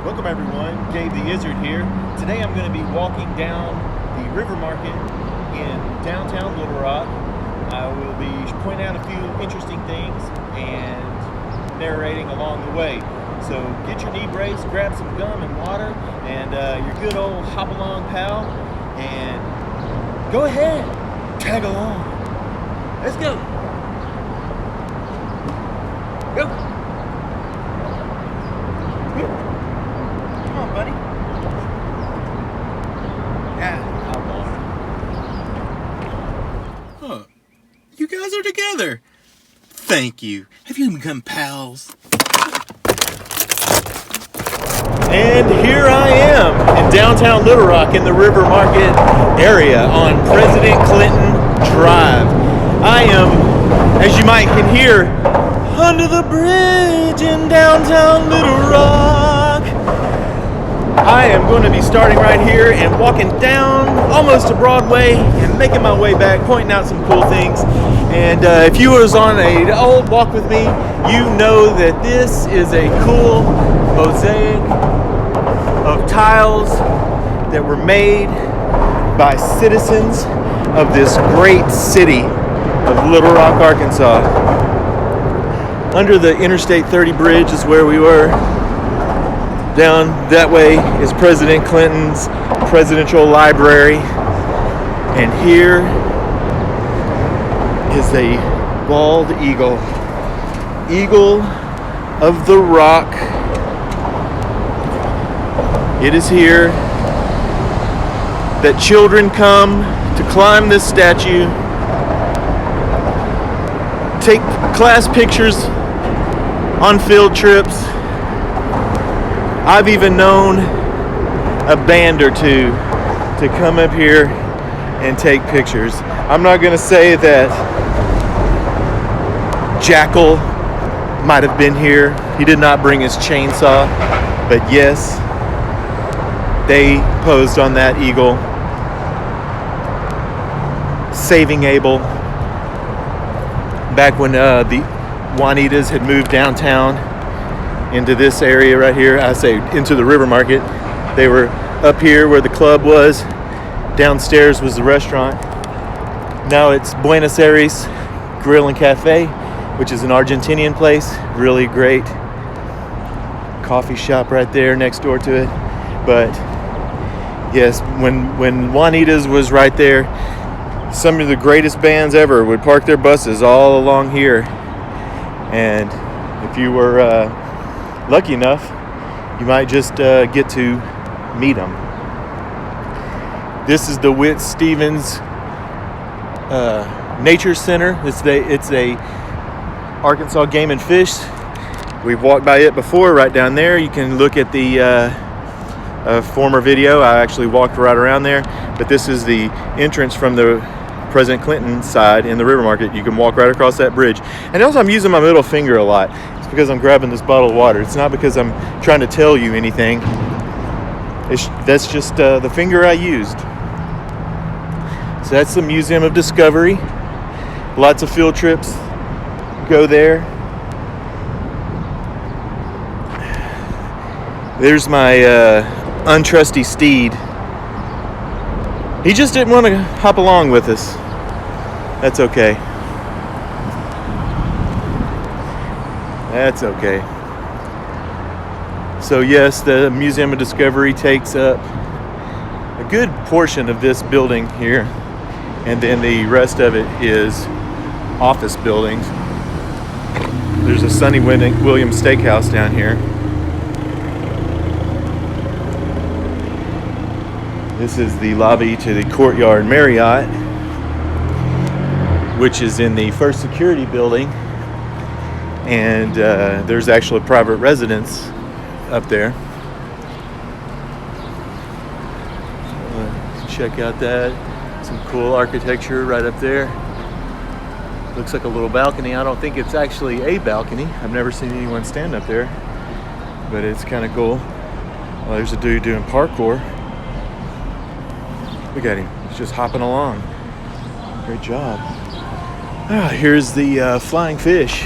Welcome everyone, Gabe the Izzard here. Today I'm going to be walking down the river market in downtown Little Rock. I will be pointing out a few interesting things and narrating along the way. So get your knee brace, grab some gum and water, and your good old hop along pal, and go ahead, tag along. Let's go. Go. Come on, buddy. Yeah, I'll walk. Huh. You guys are together. Thank you. Have you become pals? And here I am in downtown Little Rock in the River Market area on President Clinton Drive. I am, as you might can hear, under the bridge in downtown Little Rock. I am going to be starting right here and walking down almost to Broadway and making my way back, pointing out some cool things. And if you was on an old walk with me, you know that this is a cool mosaic of tiles that were made by citizens of this great city of Little Rock, Arkansas. Under the Interstate 30 bridge is where we were. Down that way is President Clinton's presidential library. And here is a bald eagle. Eagle of the Rock. It is here that children come to climb this statue, take class pictures on field trips. I've even known a band or two to come up here and take pictures. I'm not going to say that Jackal might have been here. He did not bring his chainsaw, but yes, they posed on that eagle, saving Abel back when the Juanitas had moved downtown into this area right here. I say into the river market. They were up here where the club was. Downstairs was the restaurant. Now it's Buenos Aires Grill and Cafe, which is an Argentinian place. Really great coffee shop right there next door to it. But yes, when Juanitas was right there, some of the greatest bands ever would park their buses all along here. And if you were lucky enough, you might just get to meet them. This is the Whit Stevens Nature Center. It's a Arkansas Game and Fish. We've walked by it before, right down there. You can look at the former video. I actually walked right around there, but this is the entrance from the President Clinton side in the river market. You can walk right across that bridge. And also I'm using my middle finger a lot. It's because I'm grabbing this bottle of water. It's not because I'm trying to tell you anything. That's just the finger I used. So that's the Museum of Discovery. Lots of field trips go there. There's my untrusty steed. He just didn't want to hop along with us. That's okay. That's okay. So yes, the Museum of Discovery takes up a good portion of this building here, and then the rest of it is office buildings. There's a Sonny Williams Steakhouse down here. This is the lobby to the Courtyard Marriott, which is in the first security building, and there's actually a private residence up there. Check out that. Some cool architecture right up there. Looks like a little balcony. I don't think it's actually a balcony. I've never seen anyone stand up there, but it's kind of cool. Well, there's a dude doing parkour. Look at him. He's just hopping along. Great job. Here's the flying fish.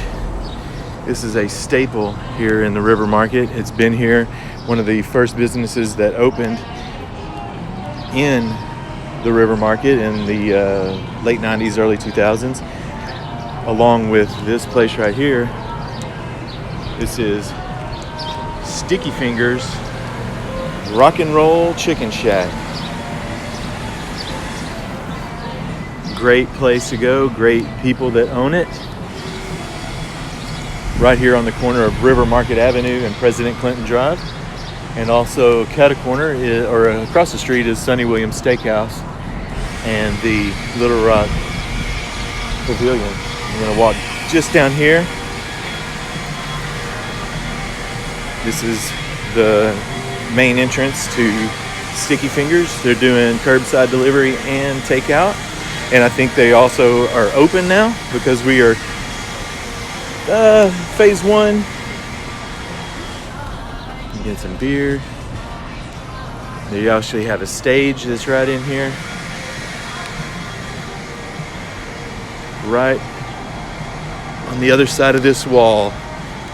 This is a staple here in the River Market. It's been here, one of the first businesses that opened in the River Market in the late 90s, early 2000s, along with this place right here. This is Sticky Fingers Rock and Roll Chicken Shack. Great place to go, great people that own it. Right here on the corner of River Market Avenue and President Clinton Drive. And also cut a corner, or across the street, is Sonny Williams Steakhouse and the Little Rock Pavilion. I'm going to walk just down here. This is the main entrance to Sticky Fingers. They're doing curbside delivery and takeout. And I think they also are open now because we are phase 1. Get some beer. They actually have a stage that's right in here. Right on the other side of this wall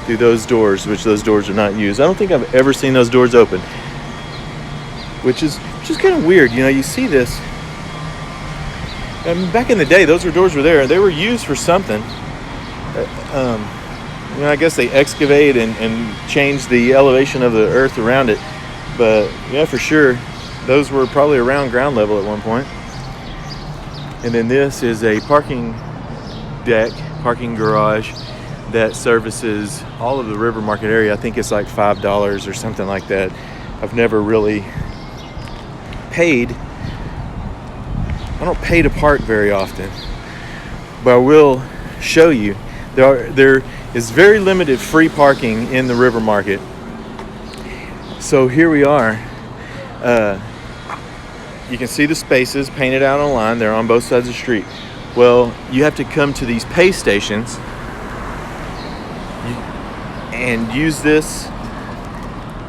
through those doors, which those doors are not used. I don't think I've ever seen those doors open, which is kind of weird. You know, you see this. Back in the day, those doors were there. They were used for something. You know, I guess they excavate and change the elevation of the earth around it. But yeah, for sure, those were probably around ground level at one point. And then this is a parking deck, parking garage that services all of the River Market area. I think it's like $5 or something like that. I've never really paid. I don't pay to park very often, but I will show you. There is very limited free parking in the River Market. So here we are. You can see the spaces painted out on line. They're on both sides of the street. Well, you have to come to these pay stations and use this.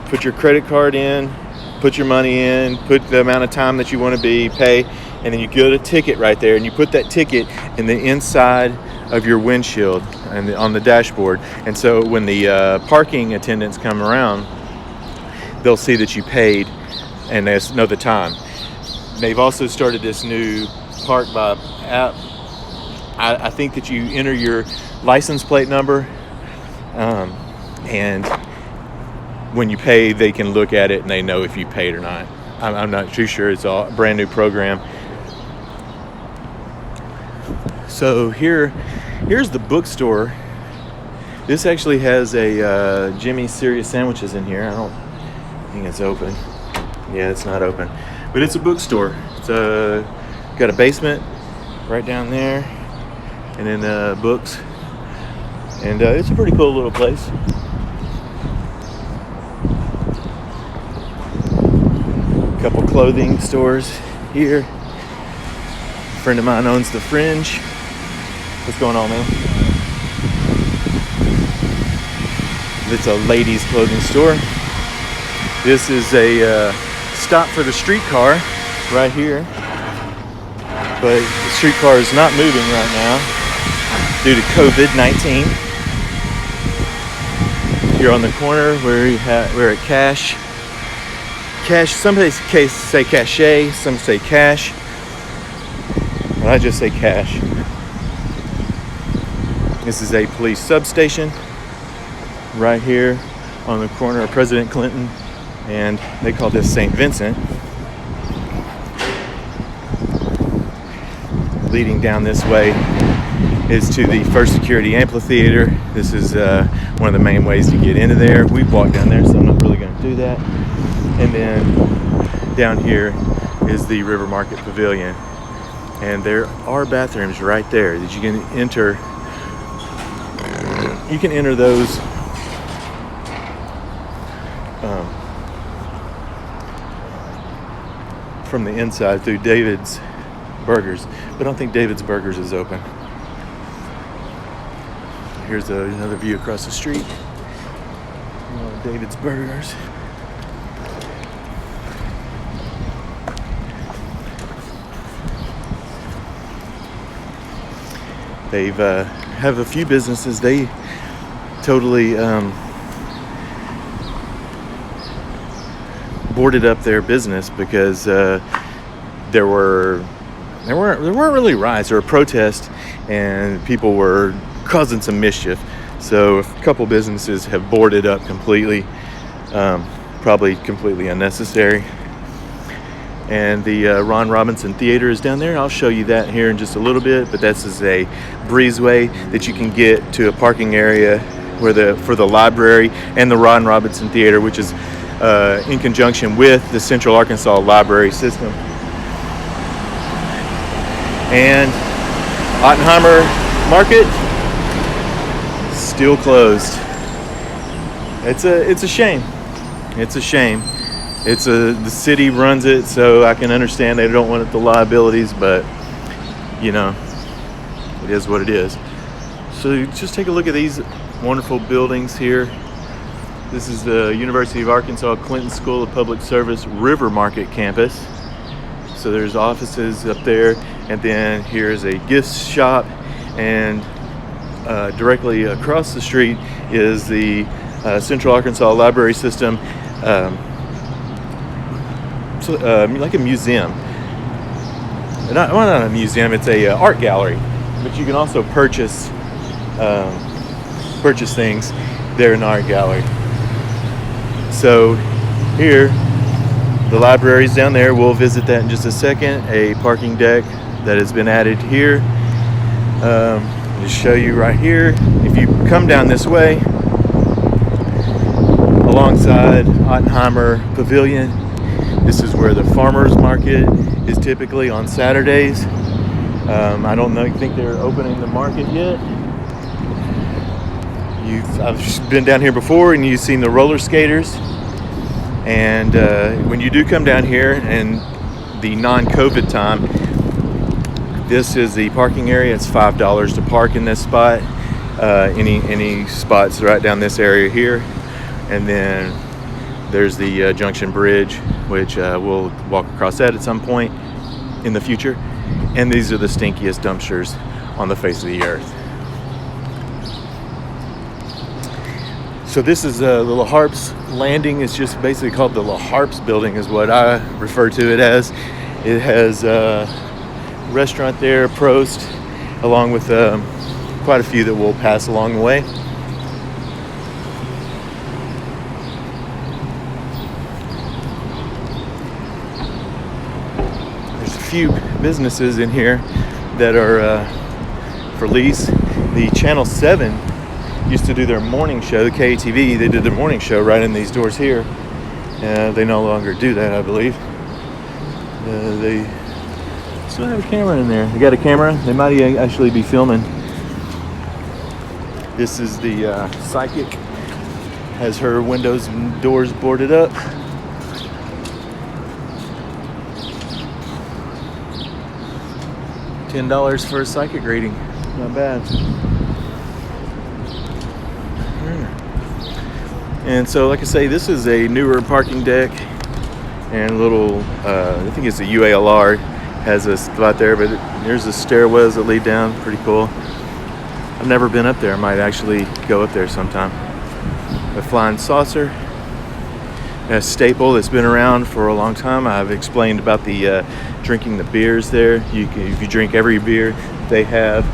Put your credit card in, put your money in, put the amount of time that you want to be, pay, and then you get a ticket right there, and you put that ticket in the inside of your windshield and on the dashboard. And so when the parking attendants come around, they'll see that you paid and they know the time. They've also started this new park by app. I think that you enter your license plate number, and when you pay, they can look at it and they know if you paid or not. I'm not too sure. It's a brand new program. So here's the bookstore. This actually has a Jimmy's Serious Sandwiches in here. I don't think it's open. Yeah, it's not open. But it's a bookstore. It's got a basement right down there, and then books. And it's a pretty cool little place. A couple clothing stores here. A friend of mine owns the Fringe. What's going on, man? It's a ladies' clothing store. This is a stop for the streetcar right here. But the streetcar is not moving right now due to COVID-19. Here on the corner, we're at Cash. Some say Cache, some say Cash. But I just say Cash. This is a police substation right here on the corner of President Clinton, and they call this St. Vincent. Leading down this way is to the First Security Amphitheater. This is one of the main ways to get into there. We've walked down there, so I'm not really going to do that. And then down here is the River Market Pavilion. And there are bathrooms right there that you can enter. You can enter those from the inside through David's Burgers, but I don't think David's Burgers is open. Here's another view across the street. David's Burgers. They've have a few businesses. They totally boarded up their business because there weren't really riots. There were protests, and people were causing some mischief. So a couple businesses have boarded up completely, probably completely unnecessary. And the Ron Robinson Theater is down there. I'll show you that here in just a little bit, but this is a breezeway that you can get to a parking area for the library and the Ron Robinson Theater, which is in conjunction with the Central Arkansas Library System. And Ottenheimer Market still closed. It's a shame. It's a shame. The city runs it, so I can understand they don't want the liabilities, but you know, it is what it is. So just take a look at these wonderful buildings here. This is the University of Arkansas Clinton School of Public Service River Market campus. So there's offices up there, and then here's a gift shop, and directly across the street is the Central Arkansas Library System, like a museum. Not a museum, it's a art gallery, but you can also purchase things there in the art gallery. So here, the library's down there. We'll visit that in just a second. A parking deck that has been added here. Just show you right here. If you come down this way, alongside Ottenheimer Pavilion, this is where the farmers market is typically on Saturdays. I don't think they're opening the market yet. I've been down here before, and you've seen the roller skaters. And when you do come down here in the non-COVID time, this is the parking area. It's $5 to park in this spot. Any spots right down this area here. And then there's the Junction Bridge, which we'll walk across that at some point in the future. And these are the stinkiest dumpsters on the face of the earth. So this is the La Harps landing. It's just basically called the La Harps building is what I refer to it as. It has a restaurant there, Prost, along with quite a few that we'll pass along the way. There's a few businesses in here that are for lease. The Channel 7 used to do their morning show, the KTV. They did their morning show right in these doors here. They no longer do that, I believe. They still have a camera in there. They got a camera. They might actually be filming. This is the Psychic. Has her windows and doors boarded up. $10 for a Psychic reading. Not bad. And so, like I say, this is a newer parking deck and a little, I think it's a UALR, has a spot there, but there's the stairwells that lead down, pretty cool. I've never been up there. I might actually go up there sometime. A Flying Saucer, a staple that's been around for a long time. I've explained about the drinking the beers there. If you drink every beer they have,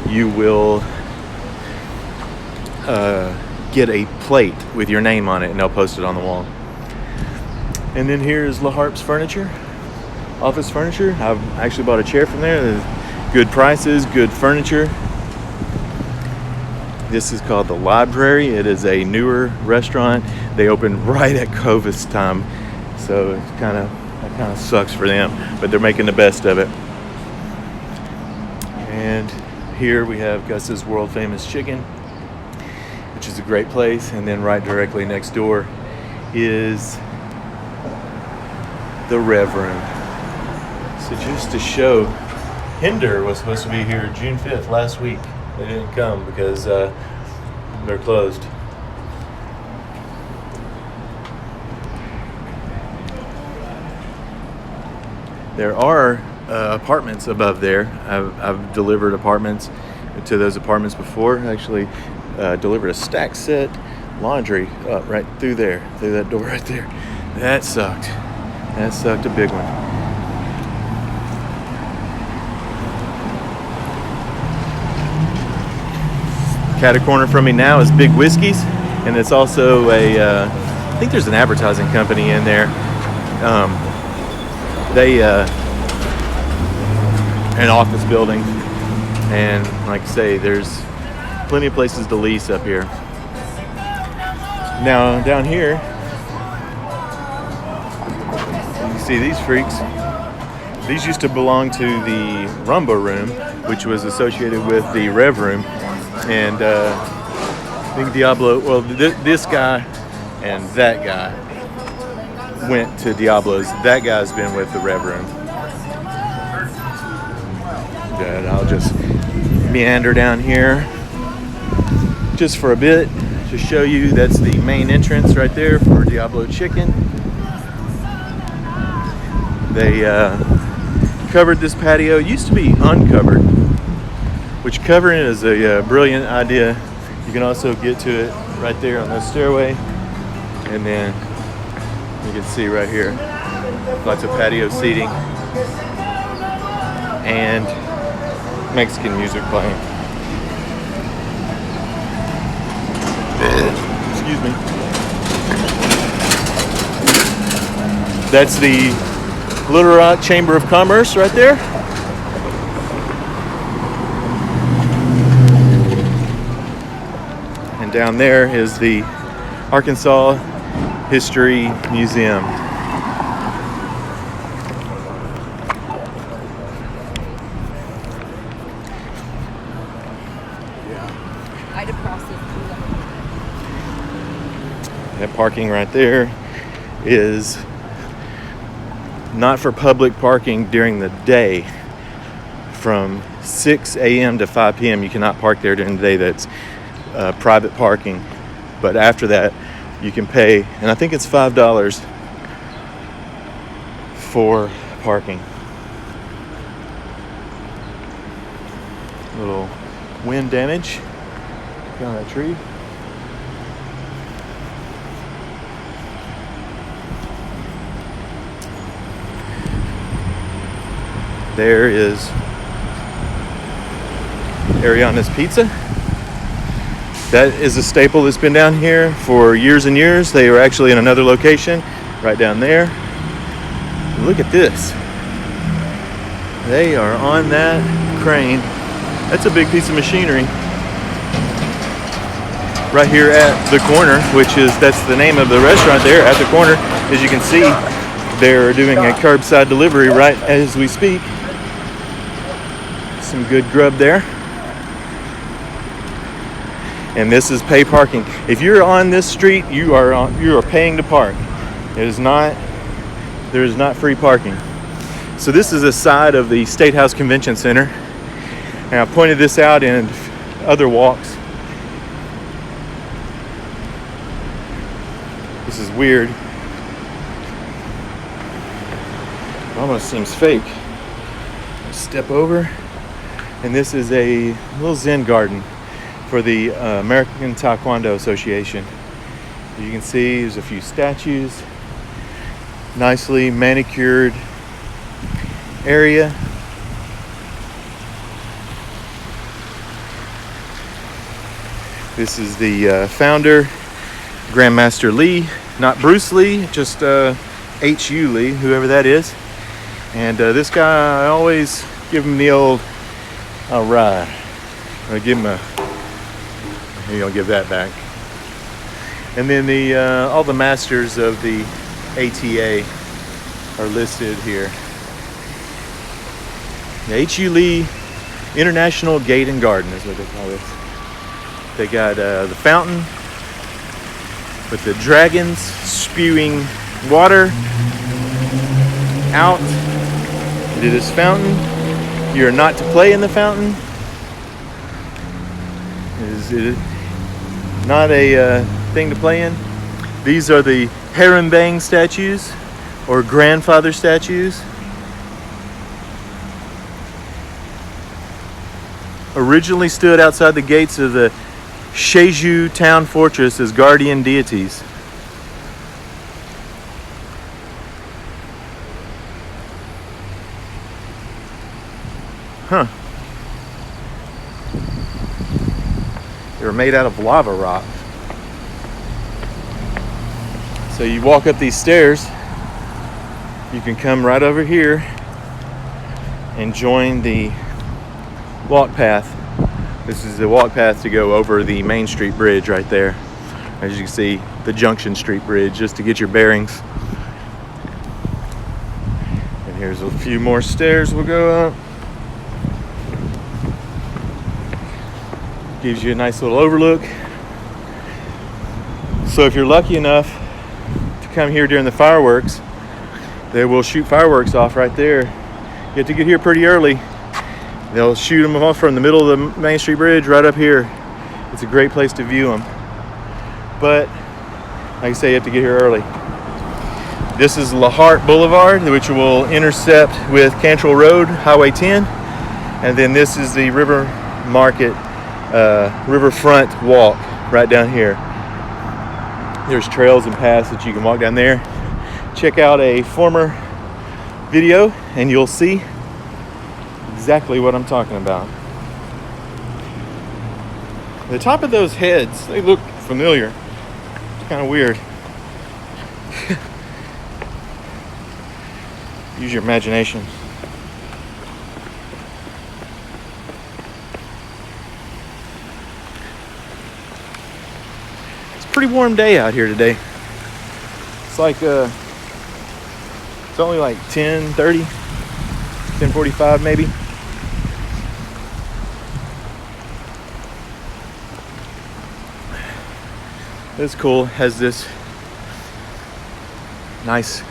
you will get a plate with your name on it, and they'll post it on the wall. And then here's La Harps Furniture, office furniture. I've actually bought a chair from there. There's good prices, good furniture. This is called the Library. It is a newer restaurant. They opened right at COVID's time, so it kind of sucks for them, but they're making the best of it. And here we have Gus's world famous chicken, which is a great place. And then right directly next door is the Reverend. So just to show, Hinder was supposed to be here June 5th last week. They didn't come because they're closed. There are apartments above there. I've delivered apartments to those apartments before. Actually, delivered a stack set laundry up right through there, through that door right there. That sucked. That sucked a big one. Cat a corner from me now is Big Whiskey's, and it's also I think there's an advertising company in there. They an office building, and like I say, there's plenty of places to lease up here. Now down here, you can see these freaks. These used to belong to the Rumba Room, which was associated with the Rev Room, and I think Diablo. Well, this guy and that guy went to Diablo's. That guy's been with the Rev Room. Good. I'll just meander down here just for a bit to show you that's the main entrance right there for Diablo Chicken. They covered this patio. It used to be uncovered, which covering is a brilliant idea. You can also get to it right there on the stairway, and then you can see right here lots of patio seating and Mexican music playing. Excuse me. That's the Little Rock Chamber of Commerce right there. And down there is the Arkansas History Museum. That parking right there is not for public parking during the day. From 6 a.m. to 5 p.m. you cannot park there during the day. That's private parking. But after that, you can pay, and I think it's $5 for parking. Little wind damage on that tree. There is Ariana's Pizza. That is a staple that's been down here for years and years. They were actually in another location right down there. Look at this. They are on that crane. That's a big piece of machinery. Right here at the corner, that's the name of the restaurant there at the corner. As you can see, they're doing a curbside delivery right as we speak. Some good grub there. And this is pay parking. If you're on this street, you are paying to park. There is not free parking. So this is a side of the Statehouse Convention Center. And I pointed this out in other walks. This is weird. It almost seems fake. Step over. And this is a little Zen Garden for the American Taekwondo Association. You can see there's a few statues, nicely manicured area. This is the founder, Grandmaster Lee, not Bruce Lee, just H.U. Lee, whoever that is. And this guy, I always give him the old, all right. I'll give him maybe I'll give that back. And then all the masters of the ATA are listed here. The H.U. Lee International Gate and Garden is what they call this. They got the fountain with the dragons spewing water out into this fountain. You're not to play in the fountain. It is not a thing to play in. These are the Herrenbang statues or grandfather statues. Originally stood outside the gates of the Jeju town fortress as guardian deities. Huh. They were made out of lava rock. So you walk up these stairs, you can come right over here and join the walk path. This is the walk path to go over the Main Street Bridge right there. As you can see, the Junction Street Bridge, just to get your bearings. And here's a few more stairs we'll go up. Gives you a nice little overlook. So if you're lucky enough to come here during the fireworks, they will shoot fireworks off right there. You have to get here pretty early. They'll shoot them off from the middle of the Main Street Bridge right up here. It's a great place to view them. But, like I say, you have to get here early. This is La Hart Boulevard, which will intercept with Cantrell Road, Highway 10. And then this is the River Market, Riverfront Walk right down here. There's trails and paths that you can walk down there. Check out a former video and you'll see exactly what I'm talking about. The top of those heads, they look familiar. It's kind of weird. Use your imagination. It's a pretty warm day out here today. It's like it's only like 10:30, 10:45 maybe. It's cool. Has this nice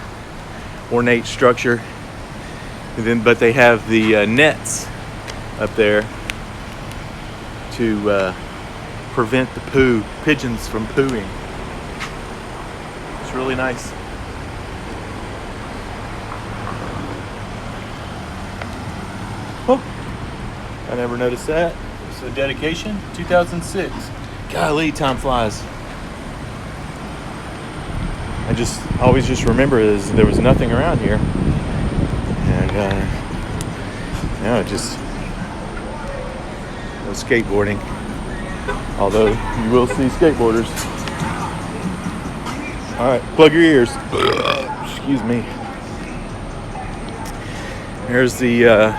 ornate structure, and then but they have the nets up there to prevent the pigeons from pooing. It's really nice. Oh, I never noticed that. It's a dedication, 2006. Golly, time flies. I always just remember there was nothing around here, and just no skateboarding. Although you will see skateboarders. All right, plug your ears. Excuse me. There's the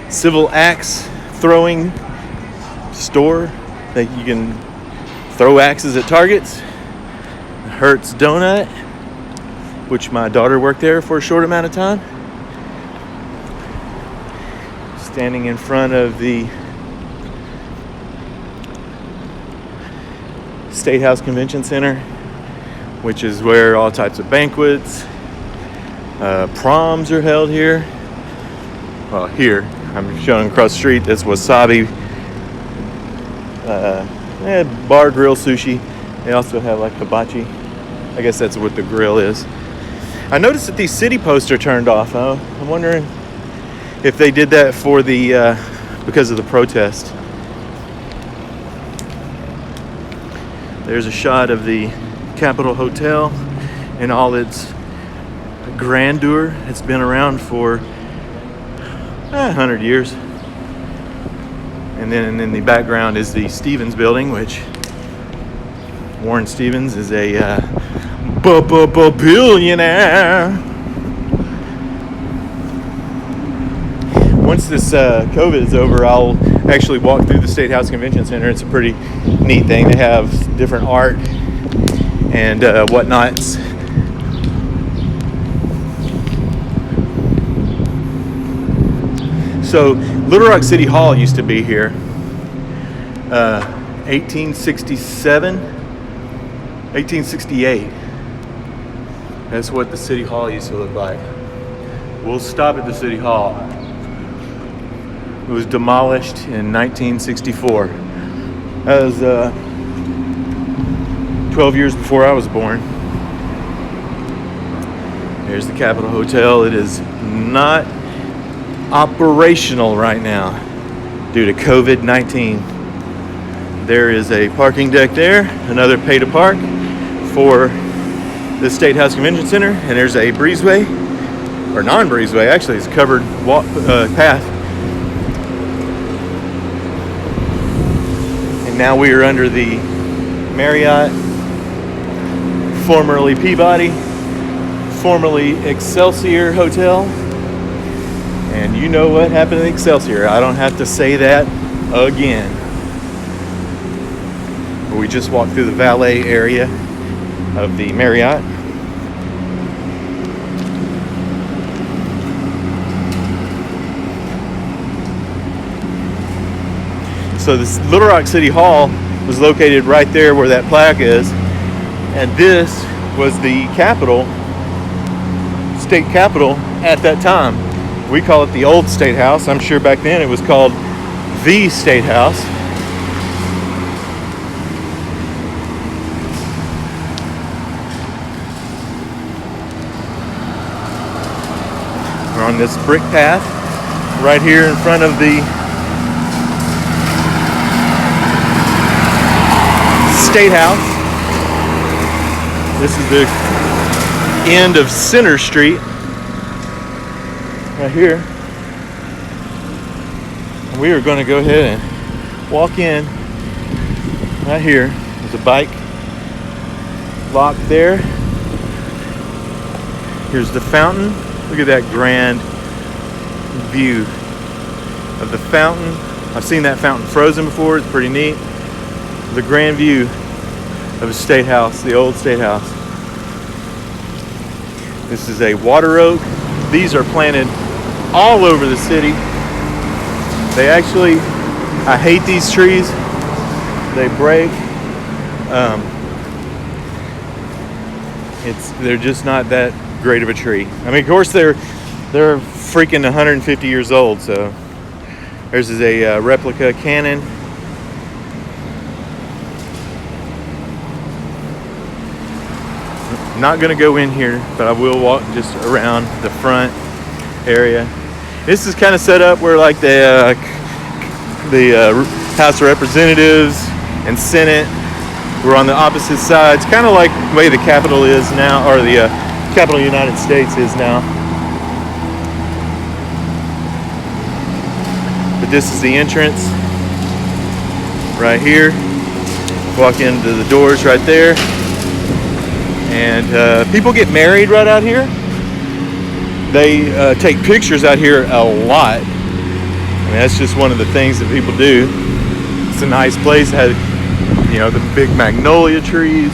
civil axe throwing store that you can throw axes at targets. Hertz Donut, which my daughter worked there for a short amount of time. Standing in front of the Statehouse Convention Center, which is where all types of banquets, proms are held here. Well, here, I'm showing across the street, that's Wasabi bar grill sushi. They also have like hibachi. I guess that's what the grill is. I noticed that these city posts are turned off. I'm wondering if they did that for the because of the protest. There's a shot of the Capitol Hotel in all its grandeur. It's been around for 100 years. And then in the background is the Stevens Building, which Warren Stevens is a billionaire. Once this COVID is over, I'll actually walk through the Statehouse Convention Center. It's a pretty neat thing. They have different art and whatnots. So Little Rock City Hall used to be here. 1867, 1868. That's what the City Hall used to look like. We'll stop at the City Hall. It was demolished in 1964. That was 12 years before I was born. Here's the Capitol Hotel. It is not operational right now due to COVID-19. There is a parking deck there, another pay to park for the Statehouse Convention Center, and there's a breezeway, or non-breezeway, actually it's a covered path. And now we are under the Marriott, formerly Peabody, formerly Excelsior Hotel. And you know what happened to Excelsior. I don't have to say that again. We just walked through the valet area of the Marriott. So this Little Rock City Hall was located right there where that plaque is. And this was the capital, state capital at that time. We call it the old Statehouse. I'm sure back then it was called the Statehouse. We're on this brick path right here in front of the Statehouse. This is the end of Center Street right here. And we are going to go ahead and walk in right here. There's a bike lock there. Here's the fountain. Look at that grand view of the fountain. I've seen that fountain frozen before. It's pretty neat. The grand view of the Statehouse, the old Statehouse. This is a water oak. These are planted all over the city. They actually, I hate these trees. They break. They're just not that great of a tree. I mean, of course, they're freaking 150 years old. So there's a replica cannon. Not going to go in here, but I will walk just around the front area. This is kind of set up where like the House of Representatives and Senate were on the opposite sides, kind of like the way the Capitol is now, or the Capitol of the United States is now. But this is the entrance right here. Walk into the doors right there. And people get married right out here. They take pictures out here a lot. I mean, that's just one of the things that people do. It's a nice place. It has, you know, the big magnolia trees.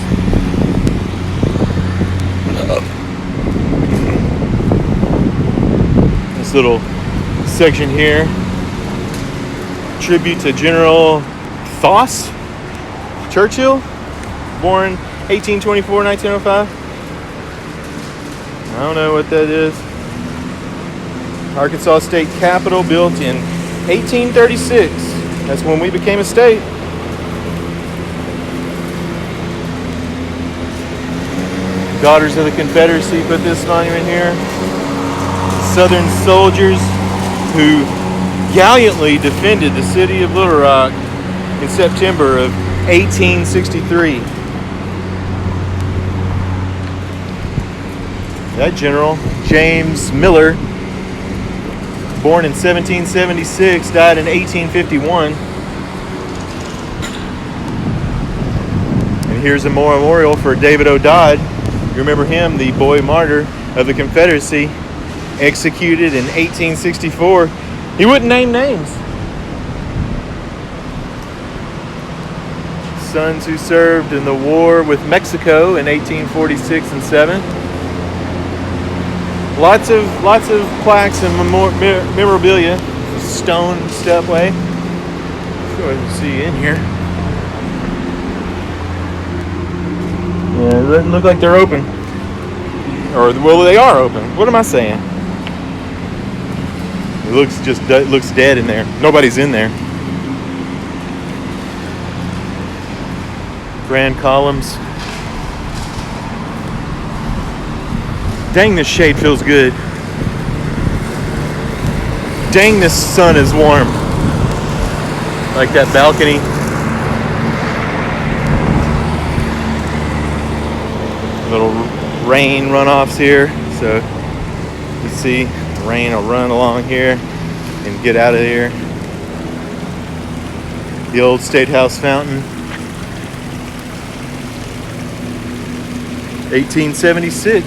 This little section here. Tribute to General Thomas Churchill, born 1824, 1905. I don't know what that is. Arkansas State Capitol, built in 1836. That's when we became a state. Daughters of the Confederacy put this monument here. Southern soldiers who gallantly defended the city of Little Rock in September of 1863. That general, James Miller, born in 1776, died in 1851. And here's a memorial for David O'Dodd. You remember him, the boy martyr of the Confederacy, executed in 1864. He wouldn't name names. Sons who served in the war with Mexico in 1846 and 7. Lots of plaques and memorabilia. Stone stepway. Go ahead and see in here. Yeah, it doesn't look like they're open. Or, well, they are open. What am I saying? It looks dead in there. Nobody's in there. Grand columns. Dang, this shade feels good. Dang, this sun is warm. Like that balcony. Little rain runoffs here. So you see the rain will run along here and get out of here. The old Statehouse fountain. 1876.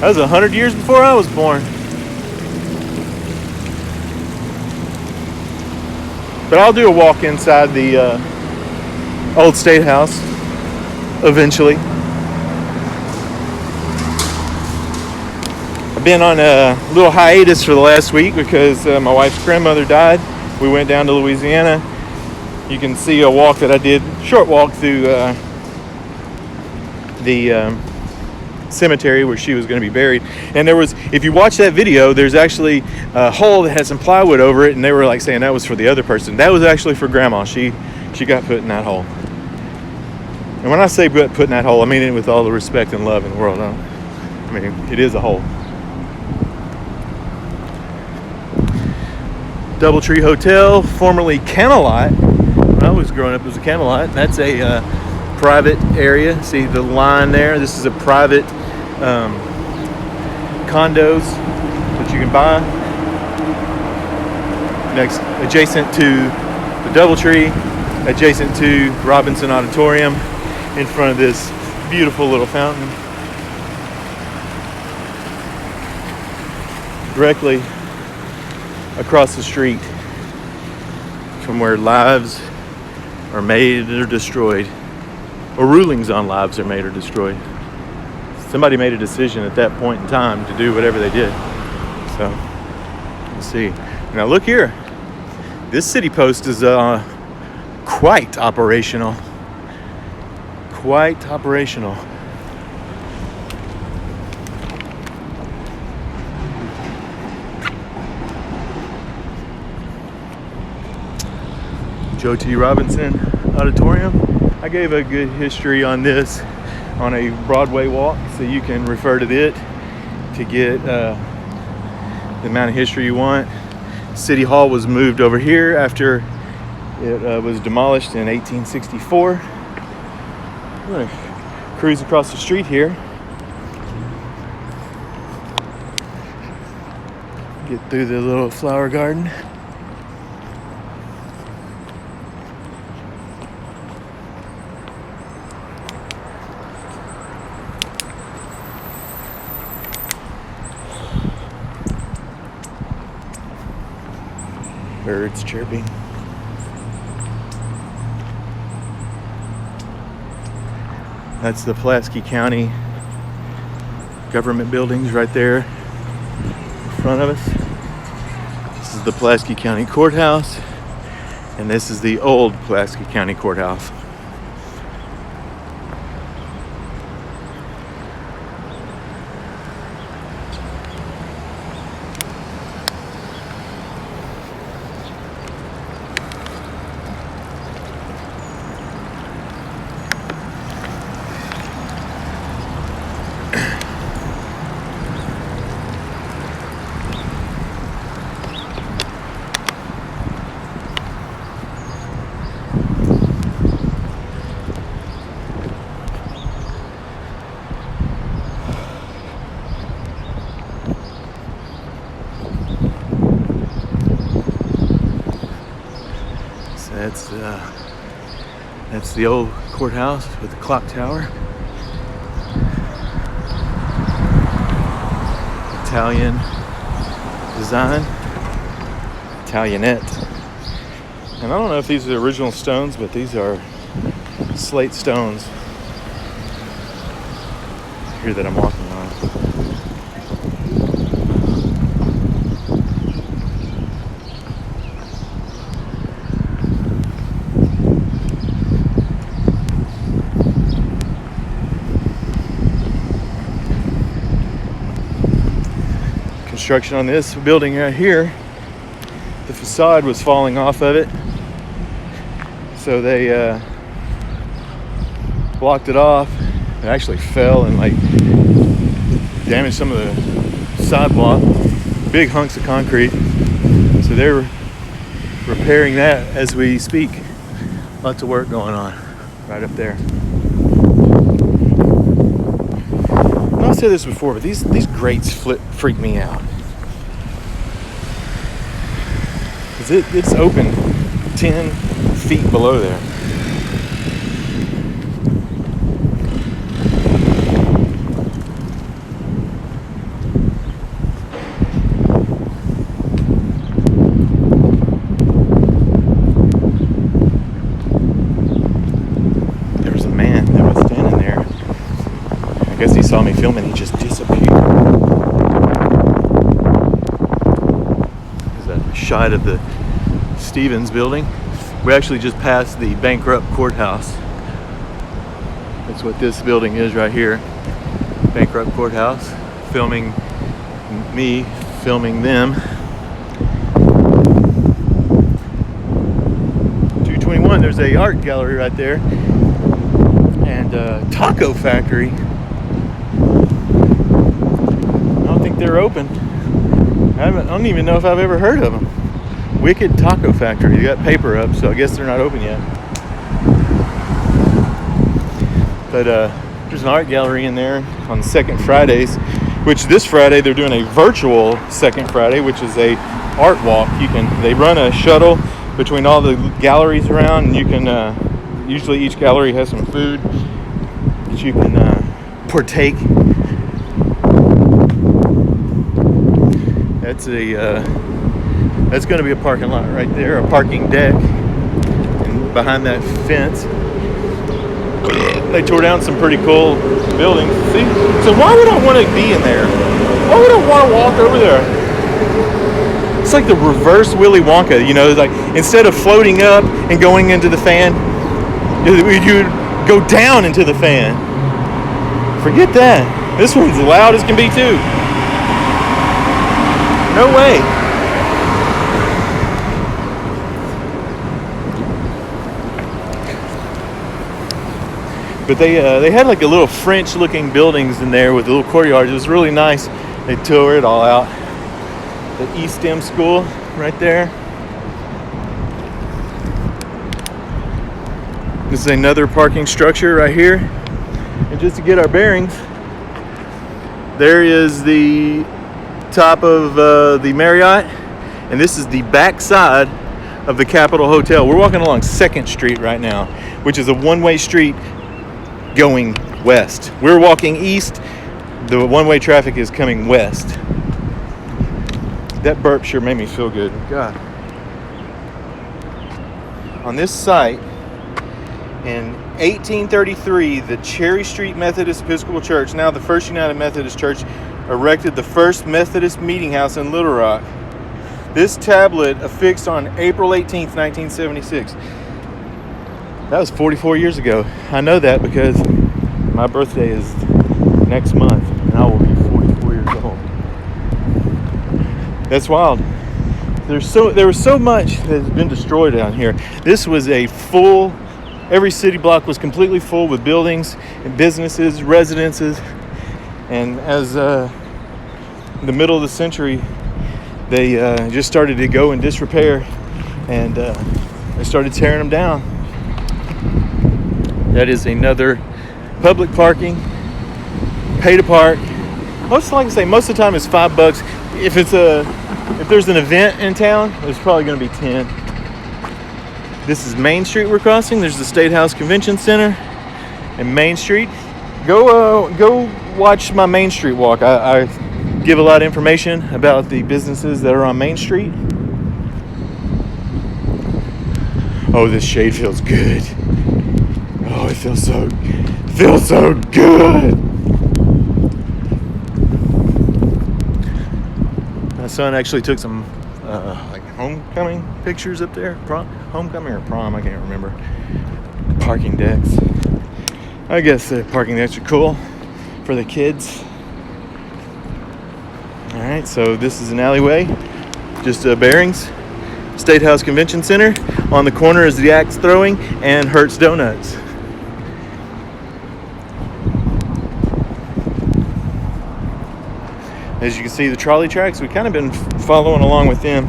That was 100 years before I was born. But I'll do a walk inside the old Statehouse eventually. I've been on a little hiatus for the last week because my wife's grandmother died. We went down to Louisiana. You can see a walk that I did, short walk through the cemetery where she was going to be buried. And there was, if you watch that video, there's actually a hole that had some plywood over it, and they were like saying that was for the other person. That was actually for Grandma. She got put in that hole. And when I say put in that hole, I mean it with all the respect and love in the world. I mean, it is a hole. Doubletree Hotel, formerly Camelot. When I was growing up, it was a Camelot. That's a private area. See the line there? This is a private condos that you can buy. Next, adjacent to the Doubletree, adjacent to Robinson Auditorium, in front of this beautiful little fountain. Directly across the street from where lives are made or destroyed, or rulings on lives are made or destroyed. Somebody made a decision at that point in time to do whatever they did. So, let's see. Now look here. This city post is quite operational. Quite operational. Jyoti Robinson Auditorium. I gave a good history on this on a Broadway walk, so you can refer to it to get the amount of history you want. City Hall was moved over here after it was demolished in 1864. I'm going to cruise across the street here. Get through the little flower garden. Birds chirping. That's the Pulaski County government buildings right there in front of us. This is the Pulaski County Courthouse, and this is the old Pulaski County Courthouse. That's the old courthouse with the clock tower. Italian design, Italianate. And I don't know if these are the original stones, but these are slate stones here that I'm walking on. Construction on this building right here, the facade was falling off of it, so they blocked it off. It actually fell and like damaged some of the sidewalk, big hunks of concrete, so they're repairing that as we speak. Lots of work going on right up there. I've said this before, but these grates freak me out. Because it's open 10 feet below there. He saw me filming, he just disappeared. There's a shot of the Stevens building. We actually just passed the bankrupt courthouse. That's what this building is right here. Bankrupt courthouse. Filming me, filming them. 221, there's a art gallery right there. And a taco factory. They're open. I don't even know if I've ever heard of them. Wicked Taco Factory. They got paper up, so I guess they're not open yet. But there's an art gallery in there on the second Fridays, which this Friday they're doing a virtual second Friday, which is a art walk. They run a shuttle between all the galleries around, and you can usually each gallery has some food that you can partake. That's going to be a parking lot right there, a parking deck, and behind that fence. They tore down some pretty cool buildings. See, so why would I want to be in there? Why would I want to walk over there? It's like the reverse Willy Wonka, you know, like instead of floating up and going into the fan, you'd go down into the fan. Forget that. This one's loud as can be too. No way. But they had like a little French looking buildings in there with little courtyards. It was really nice. They tore it all out. The East End School right there. This is another parking structure right here. And just to get our bearings, there is the top of the Marriott, and this is the back side of the Capitol Hotel. We're walking along 2nd Street right now, which is a one-way street going west. We're walking east. The one-way traffic is coming west. That burp sure made me feel good. God. On this site, in 1833, the Cherry Street Methodist Episcopal Church, now the First United Methodist Church, erected the first Methodist meeting house in Little Rock. This tablet affixed on April 18th, 1976. That was 44 years ago. I know that because my birthday is next month and I will be 44 years old. That's wild. There was so much that has been destroyed down here. This was every city block was completely full with buildings and businesses, residences. And as the middle of the century, they just started to go in disrepair, and they started tearing them down. That is another public parking, pay to park. Most like I say, most of the time it's $5. If there's an event in town, it's probably going to be 10. This is Main Street we're crossing. There's the Statehouse Convention Center and Main Street. Go watch my Main Street walk. I give a lot of information about the businesses that are on Main Street. Oh, this shade feels good. Oh, it feels so good. My son actually took some like homecoming pictures up there. Homecoming or prom, I can't remember. Parking decks. I guess the parking decks are cool for the kids. Alright, so this is an alleyway. Just bearings. Statehouse Convention Center. On the corner is the Axe Throwing and Hertz Donuts. As you can see, the trolley tracks, we've kind of been following along with them.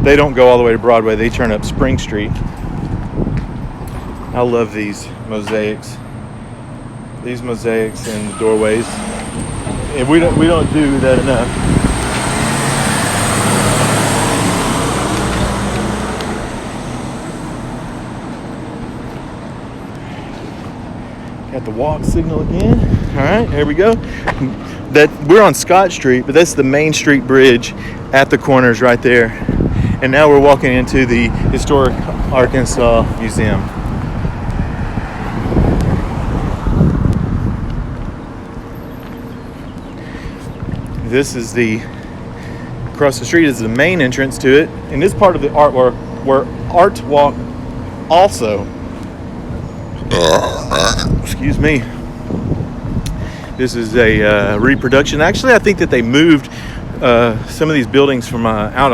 They don't go all the way to Broadway. They turn up Spring Street. I love these mosaics. these mosaics and doorways. And we don't do that enough. Got the walk signal again. All right, here we go. We're on Scott Street, but that's the Main Street Bridge at the corners right there. And now we're walking into the Historic Arkansas Museum. This is across the street is the main entrance to it, and this part of the artwork where Art Walk also. Excuse me. This is a reproduction. Actually, I think that they moved some of these buildings from out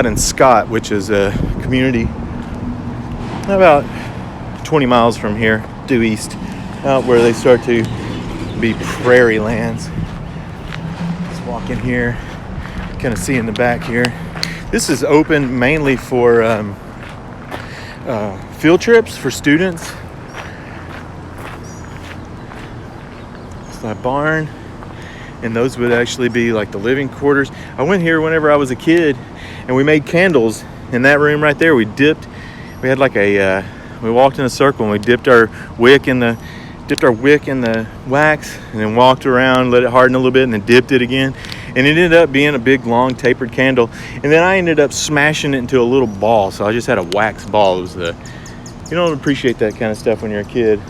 in Scott, which is a community about 20 miles from here, due east, out where they start to be prairie lands. Let's walk in here, kind of see in the back here. This is open mainly for field trips for students. That barn, and those would actually be like the living quarters. I went here whenever I was a kid, and we made candles in that room right there. We had like we walked in a circle, and we dipped our wick in the wax, and then walked around, let it harden a little bit, and then dipped it again, and it ended up being a big long tapered candle. And then I ended up smashing it into a little ball, so I just had a wax ball. It was you don't appreciate that kind of stuff when you're a kid.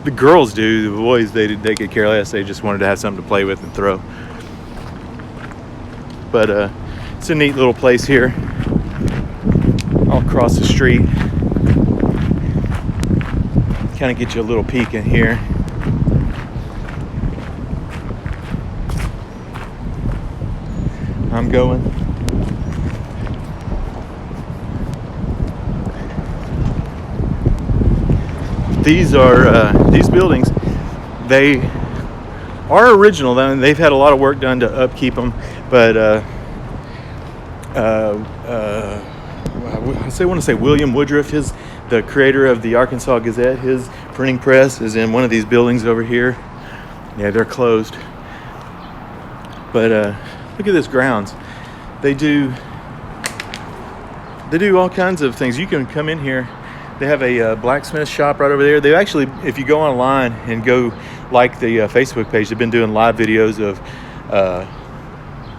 The girls do. The boys, they could care less. They just wanted to have something to play with and throw. But it's a neat little place here. All across the street. Kind of get you a little peek in here. I'm going. These buildings, they are original. They've had a lot of work done to upkeep them, but I want to say William Woodruff, the creator of the Arkansas Gazette, his printing press is in one of these buildings over here. Yeah, they're closed. But look at this grounds. They do all kinds of things. You can come in here. They have a blacksmith shop right over there. They actually, if you go online and go like the Facebook page, they've been doing live videos of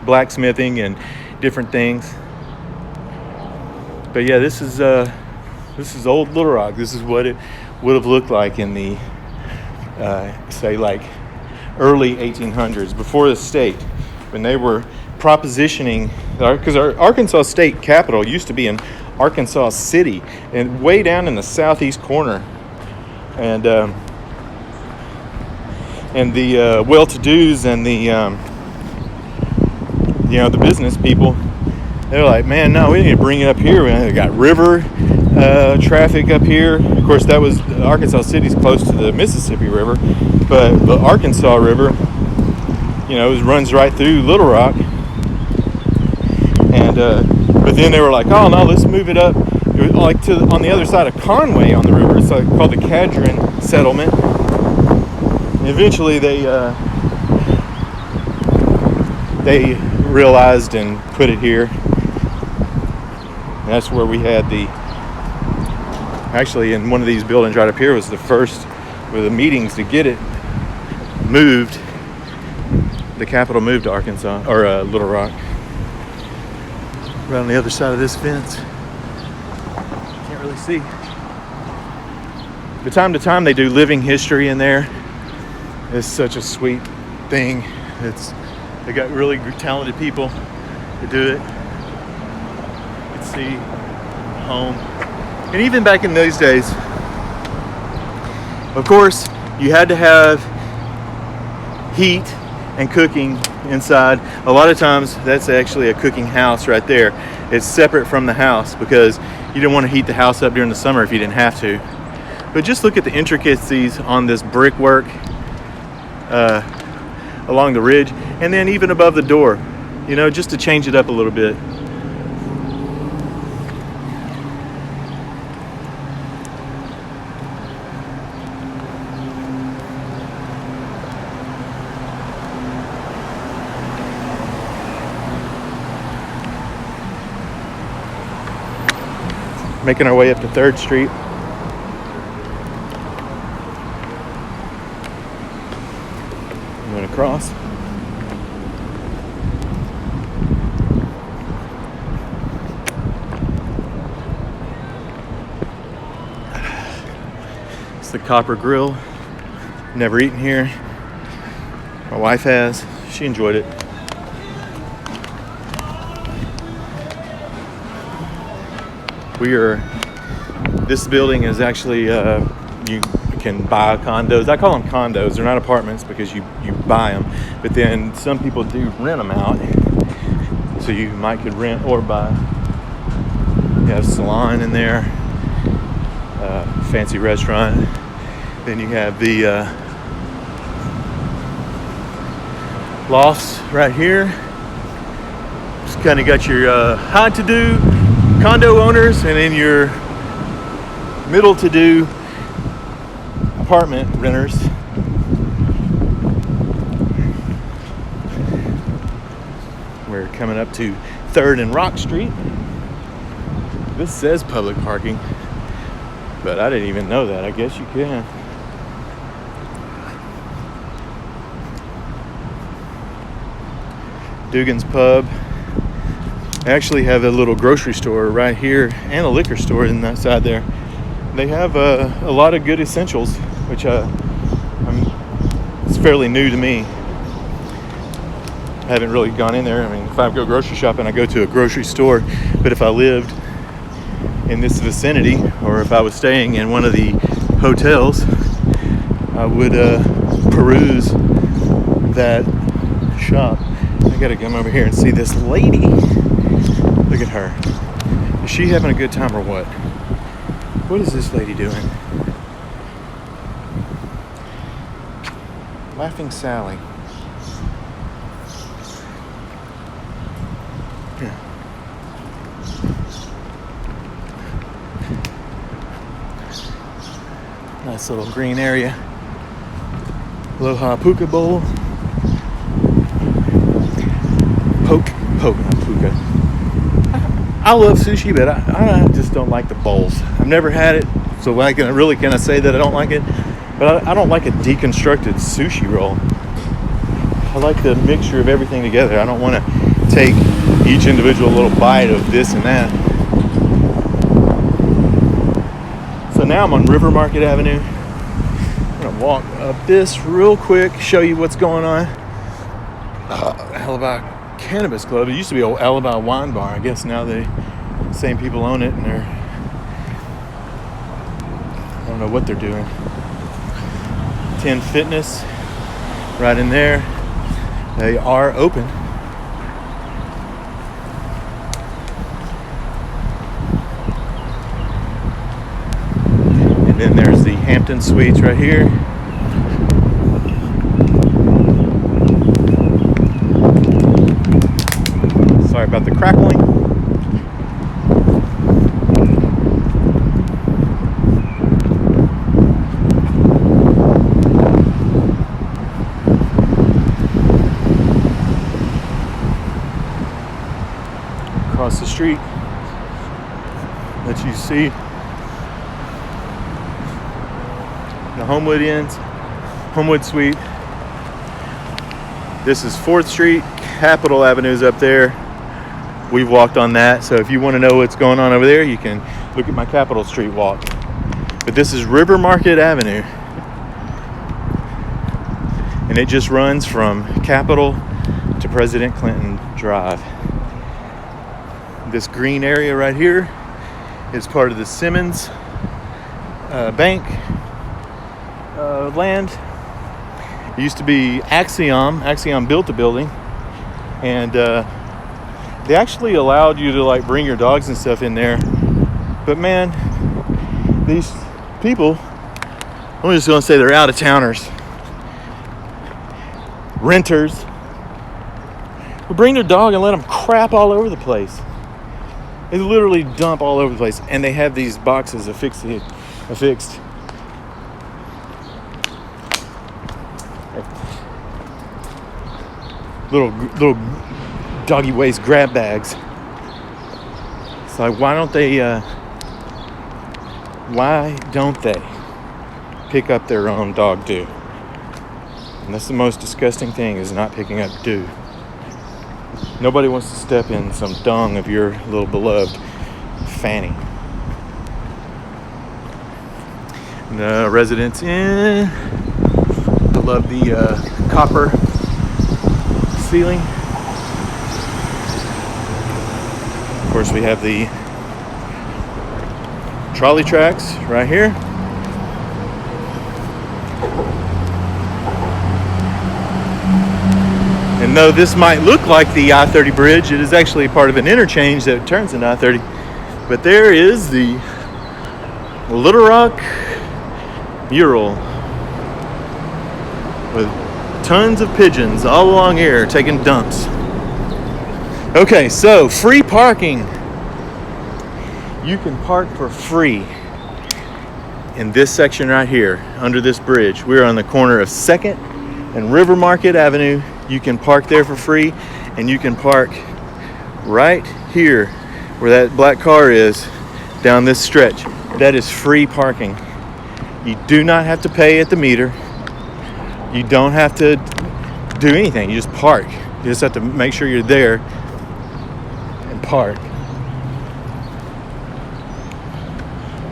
blacksmithing and different things. But yeah, this is old Little Rock. This is what it would have looked like in the say like early 1800s, before the state, when they were propositioning, because our Arkansas state capital used to be in Arkansas City, and way down in the southeast corner, and the well-to-dos and the the business people, they're like, man, no, we need to bring it up here. We got river traffic up here. Of course, that was Arkansas City's close to the Mississippi River, but the Arkansas River, it runs right through Little Rock, and but then they were like, oh no, let's move it up. It was like on the other side of Conway on the river. It's like called the Cadron Settlement. And eventually they realized and put it here. And that's where we had actually in one of these buildings right up here was the first with the meetings to get it moved. The capital moved to Arkansas, or Little Rock. Right on the other side of this fence. Can't really see. But time to time they do living history in there. It's such a sweet thing. They got really talented people to do it. You can see home. And even back in those days, of course, you had to have heat and cooking inside. A lot of times that's actually a cooking house right there. It's separate from the house because you didn't want to heat the house up during the summer if you didn't have to. But just look at the intricacies on this brickwork along the ridge, and then even above the door, just to change it up a little bit. making our way up to 3rd Street. Going across. It's the Copper Grill. Never eaten here. My wife has. She enjoyed it. This building is actually, you can buy condos. I call them condos. They're not apartments because you buy them. But then some people do rent them out. So you could rent or buy. You have a salon in there. Fancy restaurant. Then you have the lofts right here. Just kind of got your high-to-do condo owners, and then your middle-to-do apartment renters. We're coming up to 3rd and Rock Street. This says public parking, but I didn't even know that. I guess you can. Dugan's Pub. They actually have a little grocery store right here and a liquor store in that side there. They have a lot of good essentials, which it's fairly new to me. I haven't really gone in there. I mean, if I go grocery shopping, I go to a grocery store. But if I lived in this vicinity, or if I was staying in one of the hotels, I would peruse that shop. I gotta come over here and see this lady. Look at her. Is she having a good time or what? What is this lady doing? Laughing Sally. Yeah. Nice little green area. Aloha Puka Bowl. Poke, not puka. I love sushi, but I just don't like the bowls. I've never had it, so I can say that I don't like it. But I don't like a deconstructed sushi roll. I like the mixture of everything together. I don't want to take each individual little bite of this and that. So now I'm on River Market Avenue. I'm going to walk up this real quick, show you what's going on. Alibi Cannabis Club. It used to be an Alibi Wine Bar. I guess now the same people own it, and I don't know what they're doing. 10 Fitness right in there. They are open. And then there's the Hampton Suites right here. Sorry about the crackling. Across the street that you see the Homewood Suite. This is 4th Street. Capitol Avenue's up there. We've walked on that, so if you want to know what's going on over there, you can look at my Capitol Street walk. But this is River Market Avenue, and it just runs from Capitol to President Clinton Drive. This green area right here is part of the Simmons Bank land. It used to be Axiom. Axiom built the building, and they actually allowed you to like bring your dogs and stuff in there. But man, these people, I'm just gonna say they're out of towners, renters, will bring their dog and let them crap all over the place. They literally dump all over the place, and they have these boxes affixed. Little doggy waste grab bags. It's like, why don't they Why don't they pick up their own dog doo? And that's the most disgusting thing, is not picking up doo. Nobody wants to step in some dung of your little beloved Fanny. The Residence Inn. I love the copper ceiling. Of course, we have the trolley tracks right here. And though this might look like the I-30 bridge, it is actually part of an interchange that turns into I-30. But there is the Little Rock mural with tons of pigeons all along here taking dumps. Okay, so free parking. You can park for free in this section right here under this bridge. We're on the corner of 2nd and River Market Avenue. You can park there for free, and you can park right here where that black car is down this stretch. That is free parking. You do not have to pay at the meter. You don't have to do anything. You just park. You just have to make sure you're there and park.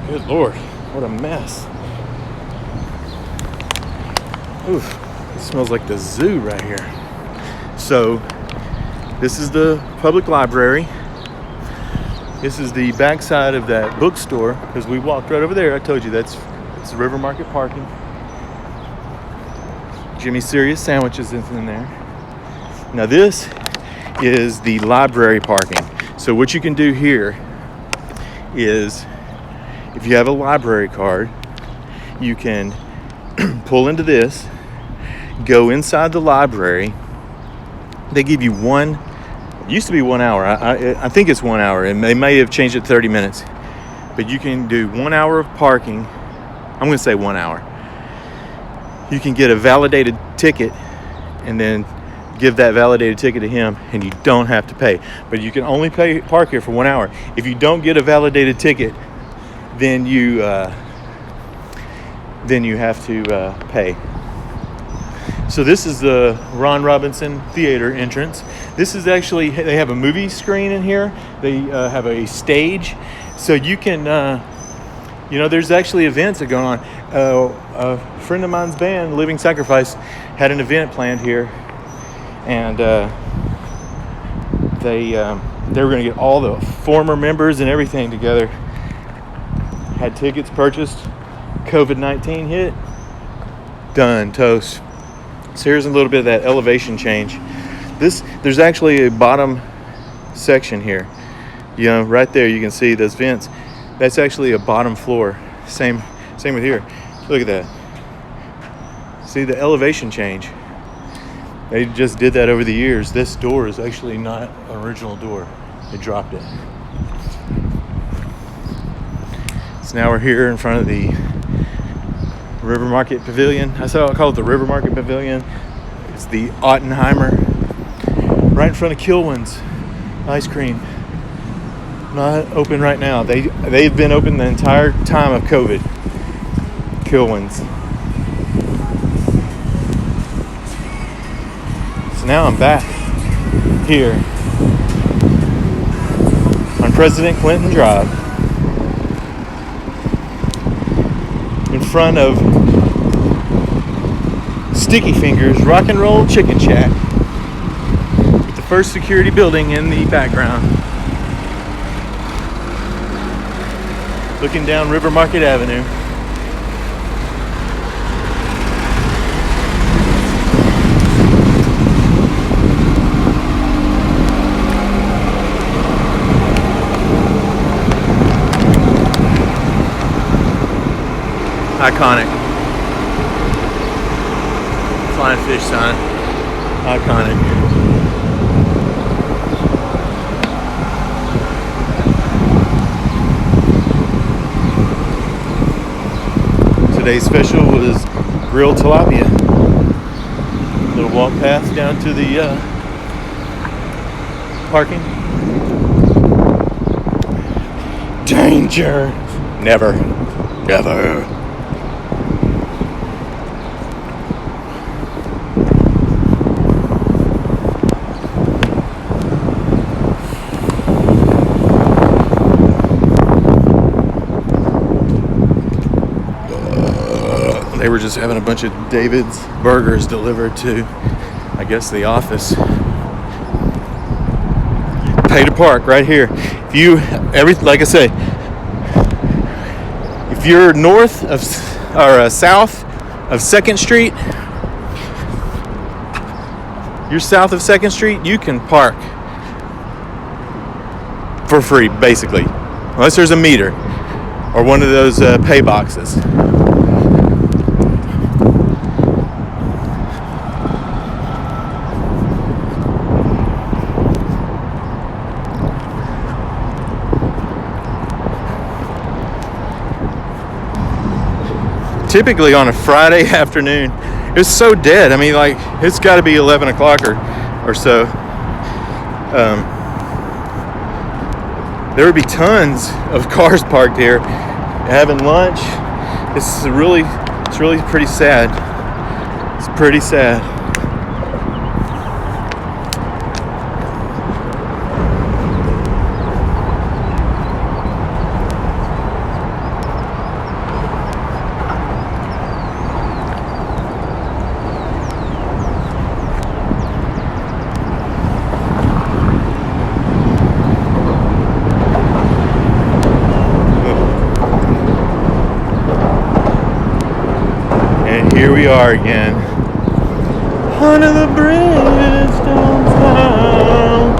Good Lord, what a mess. Oof, it smells like the zoo right here. So, this is the public library. This is the backside of that bookstore, because we walked right over there. I told you it's the River Market parking. Jimmy Serious Sandwiches is in there. Now this is the library parking. So what you can do here is, if you have a library card, you can pull into this, go inside the library. They give you it used to be 1 hour. I think it's 1 hour, and they may have changed it 30 minutes. But you can do 1 hour of parking. I'm going to say 1 hour. You can get a validated ticket and then give that validated ticket to him, and you don't have to pay. But you can only park here for 1 hour. If you don't get a validated ticket, then you have to pay. So this is the Ron Robinson Theater entrance. This is actually, they have a movie screen in here. They have a stage. So you can, there's actually events that go on. A friend of mine's band, Living Sacrifice, had an event planned here. And they were going to get all the former members and everything together. Had tickets purchased. COVID-19 hit. Done. Toast. So here's a little bit of that elevation change. There's actually a bottom section here. Right there you can see those vents. That's actually a bottom floor. Same with here. Look at that. See the elevation change. They just did that over the years. This door is actually not an original door. They dropped it. So now we're here in front of the River Market Pavilion. I call it the River Market Pavilion. It's the Ottenheimer. Right in front of Kilwin's Ice Cream. Not open right now. They've been open the entire time of COVID. Kilwin's. So now I'm back here on President Clinton Drive in front of Sticky Fingers Rock and Roll Chicken Shack with the first security building in the background. Looking down River Market Avenue. Iconic. Flying fish sign. Iconic. Today's special was grilled tilapia. Little walk path down to the parking. Danger! Never. ever. They were just having a bunch of David's burgers delivered to, I guess, the office. Pay to park right here. If you, like I say, if you're north of or south of 2nd Street, you're south of 2nd Street, you can park for free, basically, unless there's a meter or one of those pay boxes. Typically on a Friday afternoon, it's so dead. I mean, like, it's got to be 11 o'clock or so. There would be tons of cars parked here having lunch. It's really pretty sad. It's pretty sad. Here we are again. Under the bridge downtown.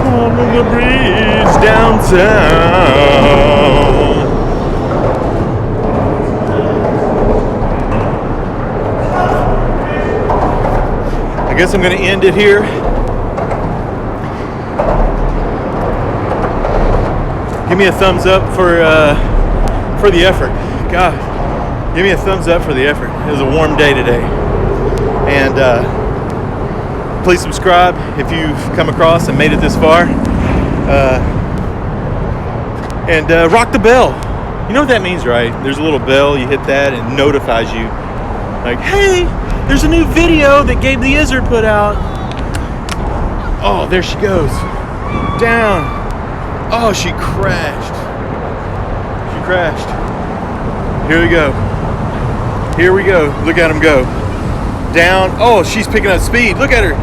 Under the bridge downtown. I guess I'm going to end it here. Give me a thumbs up for the effort. God. Give me a thumbs up for the effort. It was a warm day today. And please subscribe if you've come across and made it this far. And rock the bell. You know what that means, right? There's a little bell, you hit that, and it notifies you. Like, hey, there's a new video that Gabe the Izzard put out. Oh, there she goes. Down. Oh, she crashed. She crashed. Here we go. Here we go. Look at him go. Down. Oh, she's picking up speed. Look at her.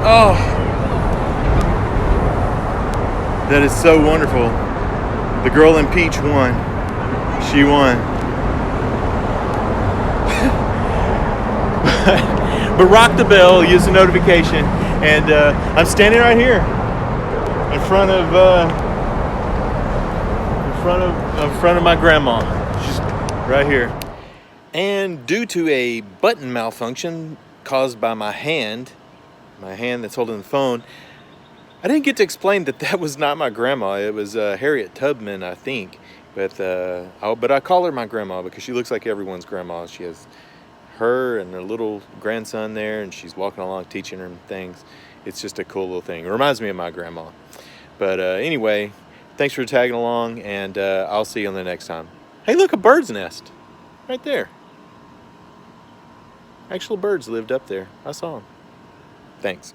Oh. That is so wonderful. The girl in peach won. She won. But rock the bell, use the notification, and I'm standing right here in front of my grandma. She's right here. And due to a button malfunction caused by my hand that's holding the phone, I didn't get to explain that was not my grandma. It was Harriet Tubman, I think. But I call her my grandma because she looks like everyone's grandma. She has her and her little grandson there, and she's walking along teaching her things. It's just a cool little thing. It reminds me of my grandma. But anyway, thanks for tagging along, and I'll see you on the next time. Hey, look, a bird's nest right there. Actual birds lived up there. I saw them. Thanks.